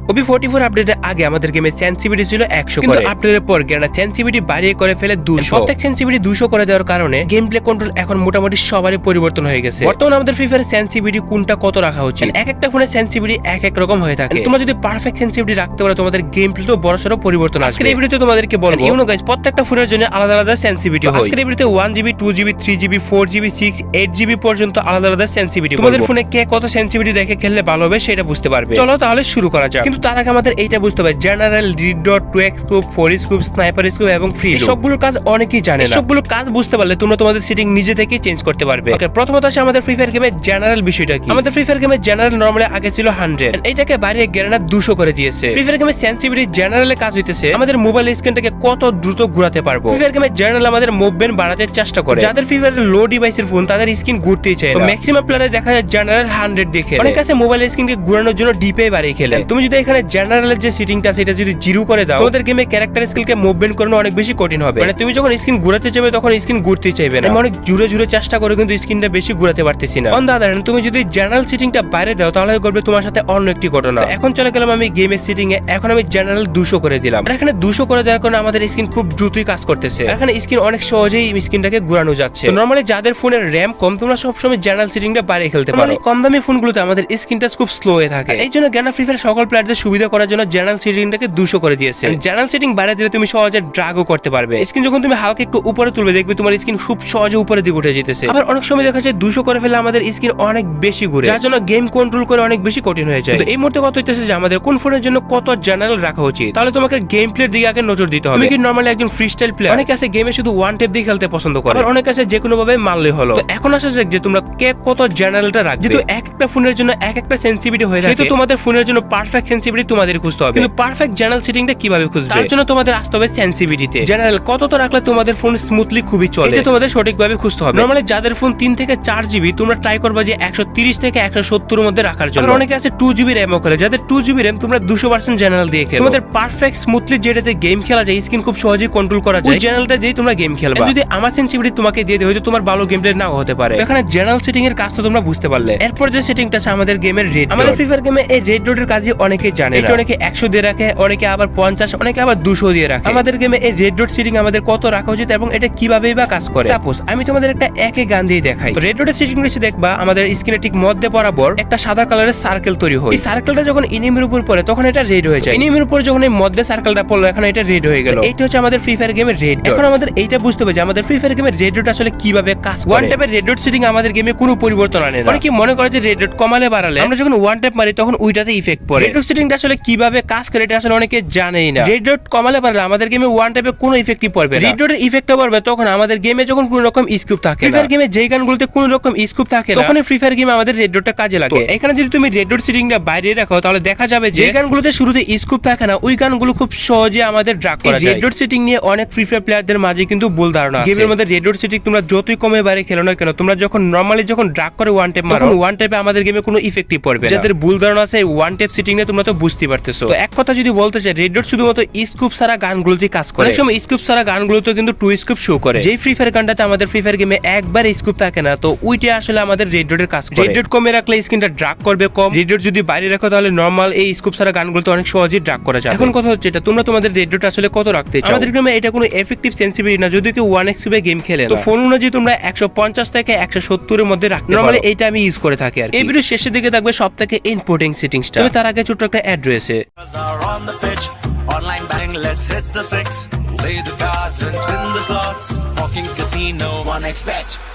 OB44 আপডেটের আগে আমাদের গেমে সেনসিটিভিটি ছিল 100 কিন্তু আপডেটের পর গেমটা সেনসিটিভিটি বাড়িয়ে করে ফেলে 200। প্রত্যেক সেনসিটিভিটি 200 করে দেওয়ার কারণে গেম প্লে কন্ট্রোল এখন মোটামুটি সবারই পরিবর্তন হয়ে গেছে। বর্তমানে আমাদের ফ্রি ফায়ার সেনসিটিভিটি কোনটা কত রাখা উচিত, এক একটা ফোনের সেনসিটিভিটি এক রকম হয়ে থাকে। তোমরা যদি পারফেক্ট সেনসিটিভিটি রাখতে পারো তোমাদের গেম প্লে তো বড়সড় পরিবর্তন আসবে। আজকের এই ভিডিওতে তোমাদেরকে বলবো ইউনো গাইস প্রত্যেকটা ফোনের জন্য আলাদা আলাদা সেনসিটিভিটি হয়। আজকের এই ভিডিওতে 1GB 2GB 3GB 4GB 6 8GB পর্যন্ত আলাদা আলাদা সেনসিটিভিটি। তোমাদের ফোনে কে কত সেনসিটিভিটি রেখে খেললে ভালো হবে সেটা বুঝতে পারবে। চলো তাহলে শুরু করা যাক। কিন্তু তার আগে আমাদের এইটা বুঝতে হবে general, read dot, 2x scope, 4 scope, sniper scope এবং ফ্রি সবগুলোর কাজ অনেকেই জানে না। সবগুলোর কাজ বুঝতে পারলে তোমরা তোমাদের সেটিং নিজে থেকেই চেঞ্জ করতে পারবে। ওকে, প্রথমত আসে আমাদের ফ্রি ফায়ার গেমের জেনারেল বিষয়টা কি। আমাদের ফ্রি ফায়ার গেমের জেনারেল নরমালি আগে ছিল 100, এইটাকে বাড়িয়ে গেরানা 200 করে দিয়েছে। ফ্রি ফায়ার গেমের সেনসিটিভিটি জেনারেলে কাজ হইতেছে আমাদের মোবাইল স্ক্রিনটাকে কত দ্রুত ঘোরাতে পারবো। ফ্রি ফায়ার গেমের জেনারেল আমাদের মুভমেন্ট বাড়াতে চেষ্টা করে। যাদের ফ্রি ফায়ার লো ডিভাইসের ফোন তাদের স্ক্রিন ঘুরতেই চায় না। ম্যাক্সিমাম প্লেয়ারে দেখা যায় জেনারেল 100 দেখে। অনেক আছে মোবাইল স্ক্রিনকে ঘোরানোর জন্য ডিপে বাড়িয়ে খেলে। তুমি যদি এখানে জেনারেলের যে সেটিংটা সেটা যদি জিরো করে দাও তোমাদের গেমে ক্যারেক্টার স্কিলকে মুভমেন্ট করানো অনেক বেশি কঠিন হবে। মানে তুমি যখন স্ক্রিন ঘোরাতে যাবে তখন স্ক্রিন ঘুরতে চাইবে না। আমি অনেক জোরে জোরে চেষ্টা করে কিন্তু স্ক্রিনটা বেশি ঘোরাতে পারতেছি না। অন দ্য আদার হ্যান্ড তুমি যদি জেনারেল সেটিংটা বাইরে দাও তাহলে করবে তোমার সাথে অন্য একটি ঘটনা। এখন চলে গেলাম আমি গেমের সেটিং এ। এখন আমি জেনারেল 200 করে দিলাম। এখানে 200 করে দেওয়ার কারণে আমাদের স্ক্রিন খুব দ্রুতই কাজ করতেছে। এখানে স্ক্রিন অনেক সহজেই স্ক্রিনটাকে ঘোরানো যাচ্ছে। নরমালি যাদের ফোনের র্যাম কম তোমরা সবসময় জেনারেল সেটিংটা বাইরে খেলতে পারো। কম দামি ফোনগুলোতে আমাদের স্ক্রিনটা খুব স্লো হয়ে থাকে। এই জন্য গেনা ফ্রি ফায়ার সকল প্লেয়ারদের সুবিধা করার জন্য জেনারেল সেটিংটাকে 200 করে দিয়েছে। জেনারেল সেটিং বাইরে দিলে তুমি সহজে ড্রাগও করতে পারবে। স্ক্রিন যখন তুমি হালকা একটু উপরে তুলবে দেখবে তোমার স্ক্রিন খুব সহজে উপরে দিকে উঠে যেতেছে। আবার অনেক সময় দেখা যায় 200 করে ফেলে আমাদের স্ক্রিন অনেক বেশি ঘুরে, যার জন্য গেম কন্ট্রোল করে অনেক বেশি কঠিন হয়ে যায়। তো এই মুহূর্তে কথা হইতেছে যে আমাদের কোন ফোনের জন্য কত জেনারেল রাখা উচিত। তাহলে তোমাকে গেম প্লের দিকে আগে নজর দিতে হবে। তুমি কি নরমালি একজন ফ্রি স্টাইল প্লেয়ার, অনেক আছে গেমে শুধু ওয়ান ট্যাপ দিয়ে খেলতে পছন্দ করে, আর অনেক আছে যে কোনো ভাবে মারলে হলো। তো এখন আসা যাক যে তোমরা কে কত জেনারেলটা রাখবে। যেহেতু একটা ফোনের জন্য একটা সেনসিটিভিটি হয়ে থাকে, তোমাদের ফোনের জন্য পারফেক্ট সেনসিটিভিটি তোমাদের খুঁজতে হবে। কিন্তু পারফেক্ট জেনারেল সেটিংটা কিভাবে খুঁজবে তার জন্য তোমাদের আসতে হবে সেনসিটিভিটিতে। জেনারেল কতটা রাখলে তোমাদের ফোন স্মুথলি খুবই চলে এটা তোমাদের সঠিকভাবে খুঁজতে হবে। নরমালি যাদের ফোন 3 থেকে 4GB তোমরা ট্রাই করবা যে 130 থেকে 170 এর মধ্যে রাখার জন্য। অনেকে আছে 2GB র‍্যামও খেলে, যাদের 2GB র‍্যাম তোমরা 200% জেনারেল দিয়ে খেলো। তোমাদের পারফেক্ট স্মুথলি যেটাতে গেম খেলা যায়, স্ক্রিন খুব সহজেই কন্ট্রোল করা যায়, ওই জেনারেলটা দিয়ে তোমরা গেম খেলবা। যদি আমার সেনসিটিভিটি তোমাকে দিয়ে দেয় হয়তো তোমার ভালো গেম প্লে নাও হতে পারে। এখানে জেনারেল সেটিং এর কাজটা তোমরা বুঝতে পারলে। এরপর যে সেটিংটা আছে আমাদের গেমের রেড। আমাদের ফ্রি ফায়ার গেমে এই রেড ডটের কাজে অনেকেই জানে না। অনেকে 100 দিয়ে রাখে, অনেকে আবার 50, অনেকে আবার 200 দিয়ে রাখে। আমাদের গেমে এই রেড ডট সেটিং আমাদের কত রাখা উচিত এবং এটা কিভাবেই বা কাজ করে। সাপোজ আমি তোমাদের একটা একে গান দিয়ে দেখাই। তো রেড ডটের সেটিং এসে দেখবা আমাদের স্ক্রিনে ঠিক মধ্যে বরাবর একটা সাদা কালারের সার্কেল তৈরি হয়। এই সার্কেলটা যখন এনিমির উপর পড়ে তখন এটা রেড হয়ে যায়। এনিমির উপর যখন এই মধ্যে সার্কেলটা পড়লো এখন এটা রেড হয়ে গেল। এইটা হচ্ছে আমাদের ফ্রি ফায়ার গেমের রেড ডট। এখন আমাদের এইটা বুঝতে হবে যে আমাদের ফ্রি ফায়ার গেমের রেড ডট আসলে কিভাবে কাজ করে। ওয়ান ট্যাপের রেড ডট সেটিং আমাদের গেমে কোনো পরিবর্তন আনে না। অনেকে মনে করে যে রেড ডট কমালে বাড়ালে আমরা যখন ওয়ান ট্যাপ মারি তখন ওইটাতে ইফেক্ট পড়ে। রেড ডট সেটিংটা আসলে কিভাবে কাজ করে এটা আসলে অনেকে জানেই না। রেড ডট কমালে বাড়ালে আমাদের গেমে ওয়ান ট্যাপে কোনো ইফেক্টই পড়বে না। রেড ডটের ইফেক্টটা পড়বে তখন আমাদের গেমে যখন কোনো রকম স্কুপ থাকে। ফ্রি ফায়ার গেমে যেই গানগুলোতে কোনো রকম স্কুপ থাকে না তখন ফ্রি ফায়ার গেমে আমাদের রেড ডটটা কাজে লাগে। এখানে যদি তুমি রেড ডট সেটিংটা বাইরে রাখো তাহলে দেখা যাবে যে গানগুলোতে শুরুতে স্কুপ থাকে না ওই গানগুলো খুব সহজে আমাদের ড্রাগ করা যায়। রেড ডট সেটিং নিয়ে অনেক ফ্রি ফায়ার প্লেয়ারদের মাঝে কিন্তু ভুল ধারণা আছে। গেমের মধ্যে রেড ডট সেটিং তোমরা যতই কমে বাইরে খেলো না কেন তোমরা যখন নরমালি যখন ড্রাগ করে ওয়ান ট্যাপ মারো ওয়ান ট্যাপে আমাদের গেমে কোনো ইফেক্টই পড়বে না। যাদের ভুল ধারণা আছে ওয়ান ট্যাপ সেটিং নিয়ে তোমরা তো বুঝতে পারতেছো। তো এক কথা যদি বলতে চাই রেড ডট শুধুমাত্র স্কুপ ছাড়া গানগুলোতেই কাজ করে। অনেক সময় স্কুপ ছাড়া গানগুলোতে কিন্তু 2 স্কুপ শো করে। যেই ফ্রি ফায়ার গানটাতে আমাদের ফ্রি ফায়ার গেমে একবার স্কুপ থাকে না তো ওইটা আসলে আমাদের রেড ডটের কাজ করে। রেড ডট কমে রাখলে স্ক্রিনটা ড্রাগ করবে কম। রেড ডট যদি বাইরে রাখো তাহলে নরমাল এই স্কুপ ছাড়া গানগুলোতে অনেক সহজেই ড্রাগ করা যায়। এখন কথা হচ্ছে এটা তোমরা তোমাদের রেড ডট আসলে কত রাখতে চাও। আমাদের গেমে এটা কোনো এফেক্টিভ সেনসিটিভিটি না, যদি কেউ 1x এ গেম খেলে তো ফোন অনুযায়ী তোমরা 150 থেকে 170 এর মধ্যে রাখতে পারো। নরমালি এইটা আমি ইউজ করে থাকি আর এই ভিডিও শেষের দিকে থাকবে সবথেকে ইম্পর্টেন্ট সেটিংসটা। তবে তার আগে ছোট্ট একটা অ্যাড্রেসে Online bang, let's hit the six. Play the cards and spin the slots. Walking casino, 1xbet.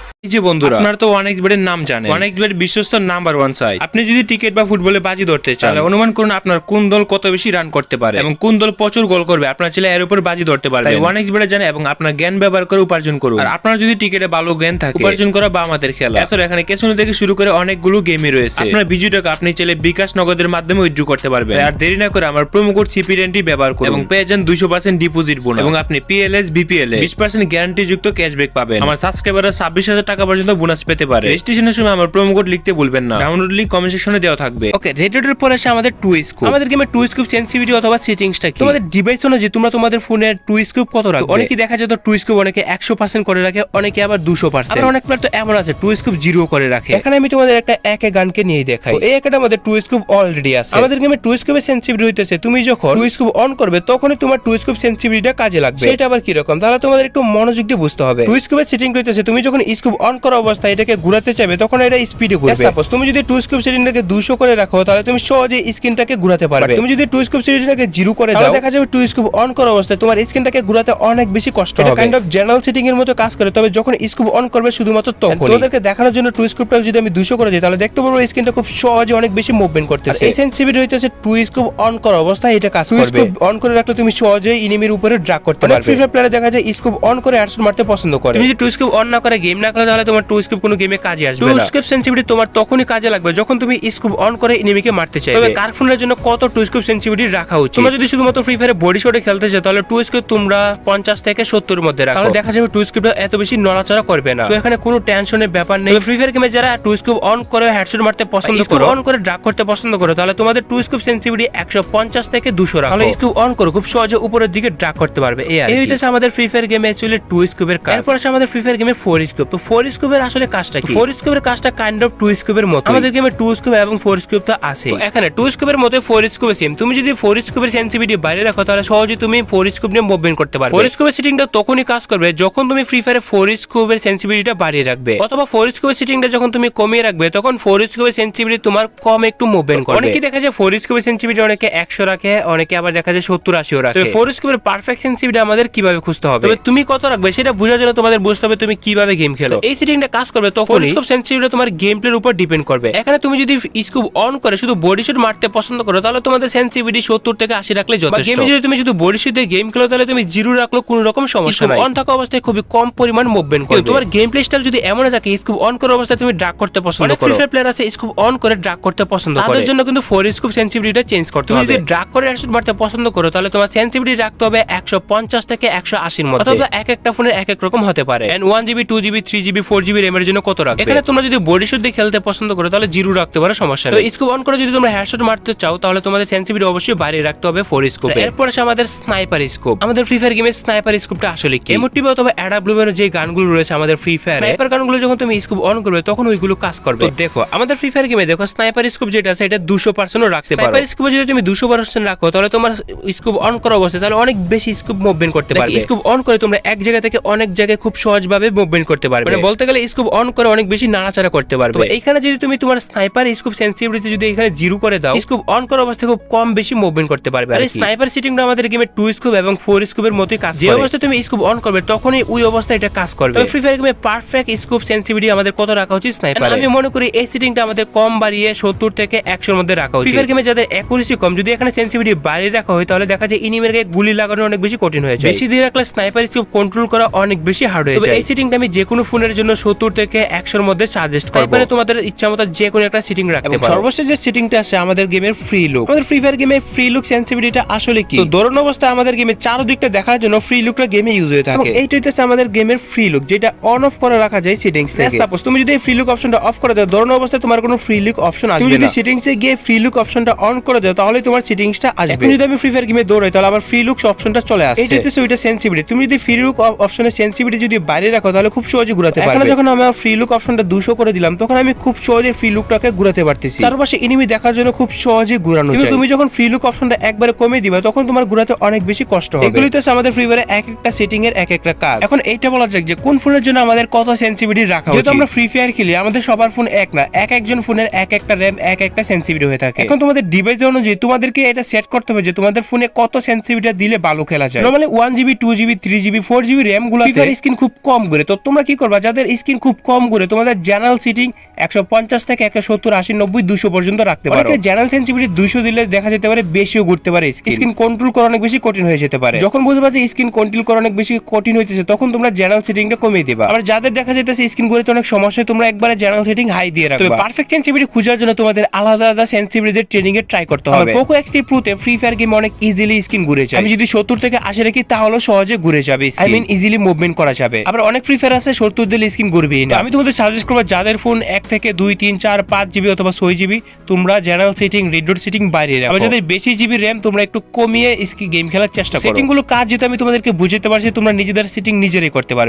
এই যে বন্ধুরা আপনারা তো 1xbet এর নাম জানেন। 1xbet বিশ্বস্ত নাম্বার 1 সাইট। আপনি যদি ক্রিকেট বা ফুটবলে বাজি ধরতে চান তাহলে অনুমান করুন আপনার কোন দল কত বেশি রান করতে পারে এবং কোন দল প্রচুর গোল করবে। আপনারা চাইলে এর উপর বাজি ধরতে পারবেন। 1xbet জানেন এবং আপনার জ্ঞান ব্যবহার করে উপার্জন করুন। আর আপনার যদি ক্রিকেটে ভালো জ্ঞান থাকে উপার্জন করা বা আমাদের খেলা। এছাড়া এখানে ক্যাসিনো থেকে শুরু করে অনেকগুলো গেমই রয়েছে। আপনার বিজয়টাকে আপনি চাইলে বিকাশ নগদের মাধ্যমে উইথড্র করতে পারবেন। আর দেরি না করে আমার প্রোমো কোড CP20 ব্যবহার করুন এবং পেয়ে যান 200% ডিপোজিট বোনাস এবং আপনি PLS BPL এ 20% গ্যারান্টি যুক্ত ক্যাশব্যাক পাবেন। আমার সাবস্ক্রাইবাররা 26,000 টাকা পর্যন্ত বোনাস পেতে পারে। রেজিস্ট্রেশনের সময় আমার প্রোমো কোড লিখতে ভুলবেন না। ডাউনলোড লিংক কমেন্ট সেকশনে দেওয়া থাকবে। ওকে, রেডিওর পর আসে আমাদের টু স্কোপ। আমাদের গেমে টু স্কোপ সেনসিটিভিটি অথবা সেটিংসটা কি? তোমাদের ডিভাইস অনুযায়ী তোমরা তোমাদের ফোনের টু স্কোপ কত রাখবে। অনেকে দেখা যায় তো টু স্কোপ অনেকে 100% করে রাখে, অনেকে আবার 200%। আবার অনেক প্লেয়ার তো এমন আছে টু স্কোপ 0 করে রাখে। এখানে আমি তোমাদের একটা একে গানকে নিয়ে দেখাই। এই একটা আমাদের টু স্কোপ অলরেডি আছে। আমাদের গেমে টু স্কোপের সেনসিটিভিটি হইতেছে তুমি যখন টু স্কোপ অন করবে তখনই তোমার টু স্কোপ সেনসিটিভিটিটা কাজে লাগবে। সেটা আবার কি রকম তাহলে তোমাদের একটু মনোযোগ দিয়ে বুঝতে হবে। টু স্কোপের সেটিং হইতেছে তুমি যখন স্কোপ অন করা অবস্থায় এটাকে ঘোরাতে চাইবে তখন এটা স্পিডে ঘুরবে। সাপোজ তুমি যদি টু স্কোপ সেটিংটাকে 200 করে রাখো তাহলে তুমি সহজে স্ক্রিনটাকে ঘোরাতে পারবে। তুমি যদি টু স্কোপ সেটিংটাকে 0 করে দাও দেখা যাবে টু স্কোপ অন করা অবস্থায় তোমার স্ক্রিনটাকে ঘোরাতে অনেক বেশি কষ্ট হবে। এটা কাইন্ড অফ জেনারেল সেটিং এর মতো কাজ করে, তবে যখন স্কোপ অন করবে শুধুমাত্র তখন। তোমাদেরকে দেখানোর জন্য টু স্কোপটা যদি আমি 200 করে দিই তাহলে দেখতে পারবো স্ক্রিনটা খুব সহজে অনেক বেশি মুভমেন্ট করতেছে। এই সেনসিটিভিটি হইতেছে টু স্কোপ অন করা অবস্থায় এটা কাজ করবে। অন করে রাখলে তুমি সহজেই এনিমির উপরে ড্রাগ করতে পারবে। ফ্রি ফায়ার প্লেয়ারে দেখা যায় স্কোপ অন করে হেডশট মারতে পছন্দ করে। তুমি যদি টু স্কোপ অন না করে গেম না খেলো তাহলে তোমার টু স্কোপ কোনো গেমে কাজে আসবে না। টু স্কোপ সেনসিটিভিটি তোমার তখনই কাজে লাগবে যখন তুমি স্কোপ অন করে এনিমিকে মারতে চাইবে। তবে কার ফোনের জন্য কত টু স্কোপ সেনসিটিভিটি রাখা উচিত? তোমরা যদি শুধুমাত্র ফ্রি ফায়ারে বডি শটে খেলতে চাও তাহলে টু স্কোপ তোমরা 50 থেকে 70 এর মধ্যে রাখো, তাহলে দেখা যাবে টু স্কোপটা এত বেশি নড়াচড়া করবে না। তো এখানে কোনো টেনশনের ব্যাপার নেই। ফ্রি ফায়ার গেমে যারা টু স্কোপ অন করে হেডশট মারতে পছন্দ করো, অন করে ড্রাগ করতে পছন্দ করো, তাহলে তোমাদের টু স্কোপ সেনসিটিভিটি 150 থেকে 200 রাখো। তাহলে স্কোপ অন করো খুব সহজে উপরের দিকে ড্রাগ করতে পারবে। এই হইতেছে আমাদের ফ্রি ফায়ার গেমে অ্যাকচুয়ালি টু স্কোপের কাজ। এরপর আছে আমাদের ফ্রি ফায়ার গেমে 4 স্কোপ। তো 4 স্কোপের আসলে কাজটা কি? 4 স্কোপের কাজটা কাইন্ড অফ টু স্কোপের মতো। আমাদের গেমে 2 স্কোপ এবং 4 স্কোপ তো আছে। এখানে 2 স্কোপের মতো 4 স্কোপে সেম। তুমি যদি 4 স্কোপের সেনসিটিভিটি বাইরে রাখো তাহলে সহজে তুমি 4 স্কোপ নিয়ে মুভমেন্ট করতে পারবে। 4 স্কোপের সেটিংটা তখনই কাজ করবে যখন তুমি ফ্রি ফায়ারে 4 স্কোপের সেনসিটিভিটিটা বাড়িয়ে রাখবে, অথবা 4 স্কোপের সেটিংটা যখন তুমি কমিয়ে রাখবে তখন 4 স্কোপের সেনসিটিভিটি তোমার কম একটু মুভমেন্ট করবে। অনেকে দেখা যায় 4 স্কোপের সেনসিটিভিটি অনেকে 100 রাখে, অনেকে আবার দেখা যায় 70-80 রাখে। তো 4 স্কোপের পারফেক্ট সেনসিটিভিটি আমাদের কিভাবে খুঁজতে হবে, তবে তুমি কত রাখবে সেটা বোঝার জন্য তোমাদের বুঝতে হবে তুমি কিভাবে গেম খেলো। এই সেটিংটা কাজ করবে তখন স্কোপ সেনসিটিভিটি তোমার গেম প্লের উপর ডিপেন্ড করবে। এখানে তুমি যদি স্কোপ অন করে শুধু বডি শট মারতে পছন্দ করো তাহলে তোমাদের সেনসিটিভিটি 70 থেকে 80 রাখলে যথেষ্ট। গেমে যদি তুমি শুধু বডি শট দিয়ে গেম খেলো তাহলে তুমি 0 রাখলেও কোনো রকম সমস্যা নাই। অন থাকা অবস্থায় খুবই কম পরিমাণ মুভমেন্ট করবে। তোমার গেম প্লে স্টাইল যদি এমন থাকে স্কোপ অন করা অবস্থায় তুমি ড্রাগ করতে পছন্দ করো, ফ্রি ফায়ার প্লেয়ার আছে স্কোপ অন করে ড্রাগ করতে পছন্দ করে, তাদের জন্য কিন্তু 4 স্কোপ সেনসিটিভিটিটা চেঞ্জ করতে হবে। যদি ড্রাগ করে হেডশট মারতে পছন্দ করো তাহলে তোমার সেনসিটিভিটি রাখতে হবে 150 থেকে 180 এর মধ্যে, অথবা এক একটা ফোনের এক এক রকম হতে পারে। And 1GB 2GB 3GB 4GB RAM এর জন্য কত রাখবে? এখানে তোমরা যদি বডি শট দিয়ে খেলতে পছন্দ করো তাহলে 0 রাখতে পারো, সমস্যা নেই। তো স্কোপ অন করে যদি তোমরা হেডশট মারতে চাও তাহলে তোমাদের সেনসিটিভিটি অবশ্যই বাইরে রাখতে হবে 4 স্কোপ। এরপর আছে আমাদের স্নাইপার স্কোপ। আমাদের ফ্রি ফায়ার গেমের স্নাইপার স্কোপটা আসলে কি? এমোটিভ অথবা অ্যাডাব্লুমের যে গানগুলো রয়েছে আমাদের ফ্রি ফায়ারে, স্নাইপার গানগুলো যখন তুমি স্কোপ অন করবে তখন ওইগুলো কাজ করবে। তো দেখো আমাদের ফ্রি ফায়ার গেমে দেখো স্নাইপার স্কোপ যেটা আছে এটা 200% রাখতে পারো। স্নাইপার স্কোপ যদি তুমি 200% রাখো তাহলে তোমার স্কোপ অন করা অবস্থায় তাহলে অনেক বেশি স্কোপ মুভমেন্ট করতে পারবে। স্কোপ অন করে তোমরা এক জায়গা থেকে অনেক জায়গায় খুব সহজভাবে মুভমেন্ট করতে পারবে, মানে বলতে গেলে স্কোপ অন করে অনেক বেশি নাড়াচাড়া করতে পারবে। তো এইখানে যদি তুমি তোমার স্নাইপার স্কোপ সেনসিটিভিটি যদি এখানে 0 করে দাও স্কোপ অন করা অবস্থায় খুব কম বেশি মুভমেন্ট করতে পারবে। আর স্নাইপার সেটিংটা আমাদের গেমে 2 স্কোপ এবং 4 স্কোপের মতোই কাজ করে। যে অবস্থায় তুমি স্কোপ অন করবে তখনই ওই অবস্থায় এটা কাজ করবে। তো ফ্রি ফায়ার গেমে পারফেক্ট স্কোপ সেনসিটিভিটি আমাদের কত রাখা উচিত স্নাইপারে? আমি মনে করি এই সেটিংটা আমাদের কম বাড়িয়ে 70 থেকে 100 এর মধ্যে রাখা উচিত। ফ্রি ফায়ার গেমে যাদের অ্যাকুরেসি কম যদি এখানে সেনসিটিভিটি বাড়িয়ে রাখা হয় তাহলে দেখা যায় এনিমির গায়ে গুলি লাগানো অনেক বেশি কঠিন হয়ে যায়। বেশি দিয়ে রাখলে স্নাইপার স্কোপ কন্ট্রোল করা অনেক বেশি হার্ড হয়ে যায়। এই সেটিংটা আমি যে কোনো ফোনের জন্য 70 থেকে 100 এর মধ্যে সাজেস্ট করব। স্নাইপারে তোমাদের ইচ্ছামতো যে কোনো একটা সেটিং রাখতে পারো। সর্বশেষ যে সেটিংটা আছে আমাদের গেমের ফ্রি লুক। আমাদের ফ্রি ফায়ার গেমে ফ্রি লুক সেনসিটিভিটিটা আসলে কি? তো দৌড়ান অবস্থায় আমাদের গেমে চারদিকটা দেখার জন্য ফ্রি লুকটা গেমে ইউজ হয়ে থাকে। এইটাই হচ্ছে আমাদের গেমের ফ্রি লুক যেটা অন অফ করে রাখা যায় সেটিংস থেকে। সাপোজ তুমি যদি এই ফ্রি লুক অপশনটা অফ করে দাও দৌড়ান অবস্থায় তোমার কোনো ফ্রি লুক অপশন আসবে না। তুমি যদি সেটিংসে গিয়ে ফ্রি লুক অপশনটা অন করে দাও তাহলে তোমার সেটিংসটা আসবে। এখন যদি আমি ফ্রি ফায়ার গেমে দৌড়াই তাহলে আবার ফ্রি লুক অপশনটা চলে আসছে। এইটা হচ্ছে ওইটা সেনসিটিভিটি। তুমি যদি ফ্রি লুক অপশনের সেনসিটিভিটি যদি বাইরে রাখো তাহলে খুব সহজে ঘোরাতে পারবে। এখন যখন আমি ফ্রি লুক অপশনটা 200 করে দিলাম তখন আমি খুব সহজে ফ্রি লুকটাকে ঘোরাতে পারতেছি। চারপাশে এনিমি দেখার জন্য খুব সহজে ঘোরানো যায়। কিন্তু তুমি যখন ফ্রি লুক অপশনটা একবারে কমিয়ে দিবা তখন তোমার ঘোরাতে অনেক বেশি কষ্ট হবে। এগুলোই তো আমাদের ফ্রি ফায়ারে এক একটা সেটিং এর এক একটা কাজ। এখন এইটা বলা যাক যে কোন ফোনের জন্য আমাদের কত সেনসিটিভিটি রাখা উচিত। যেহেতু আমরা ফ্রি ফায়ার খেলি আমাদের সবার ফোন এক না, এক একজন ফোনের এক একটা র‍্যাম এক একটা সেনসিটিভিটি হয়ে থাকে। এখন তোমাদের ডিভাইস অনুযায়ী তোমাদেরকে এটা সেট করতে হবে যে তোমাদের ফোনে কত সেনসিটিভিটি দিলে ভালো খেলা যায়। Normally 1GB 2GB 3GB 4GB RAM গুলোতে ফ্রি ফায়ার স্ক্রিন খুব কম ঘুরে। তো তোমরা কি করবা যাদের স্ক্রিন খুব কম ঘুরে তোমাদের জেনারেল সেটিং 150 থেকে 170 80 90 200 পর্যন্ত রাখতে পারো। অনেকে জেনারেল সেনসিটিভিটি 200 দিলে দেখা যেতে পারে বেশিও ঘুরতে পারে, স্ক্রিন কন্ট্রোল করা অনেক বেশি কঠিন হয়ে যেতে পারে। যখন বুঝবা যে স্ক্রিন কন্ট্রোল করা অনেক বেশি কঠিন হইতেছে তখন তোমরা জেনারেল সেটিংটা কমিয়ে দিবা। আবার যাদের দেখা যেতেছে স্ক্রিন ঘুরতে অনেক সমস্যা তোমরা একবারে জেনারেল সেটিং হাই দিয়ে রাখবা। তবে পারফেক্ট সেনসিটিভিটি খোঁজার জন্য তোমাদের আলাদা আলাদা সেনসিটিভিটির ট্রেনিং এ ট্রাই করতে হবে। পোকো X3 Pro তে ফ্রি ফায়ার গেম অনেক ইজিলি স্ক্রিন ঘুরে যায়। আমি যদি 70 থেকে 80 রাখি তাহলে সহজে ঘুরে যাবে, আই মিন ইজিলি মুভমেন্ট করা যাবে। আবার অনেক ফ্রি ফায়ার আছে 70 দিলে হলে স্ক্রিন করবেই না। আমি তোমাদের সাজেস্ট করবো যাদের ফোন 1 থেকে 2, 3, 4, 5 জিবি অথবা 6 জিবি তোমরা general setting, red dot setting বাইরে রাখো। আবার যাদের বেশি জিবি র্যাম তোমরা একটু কমিয়ে গেম খেলার চেষ্টা করো। সেটিং গুলো কাজ যেটা আমি তোমাদেরকে বুঝাতে পারছি, তোমরা নিজেদের সেটিং নিজেরাই করতে পারবে।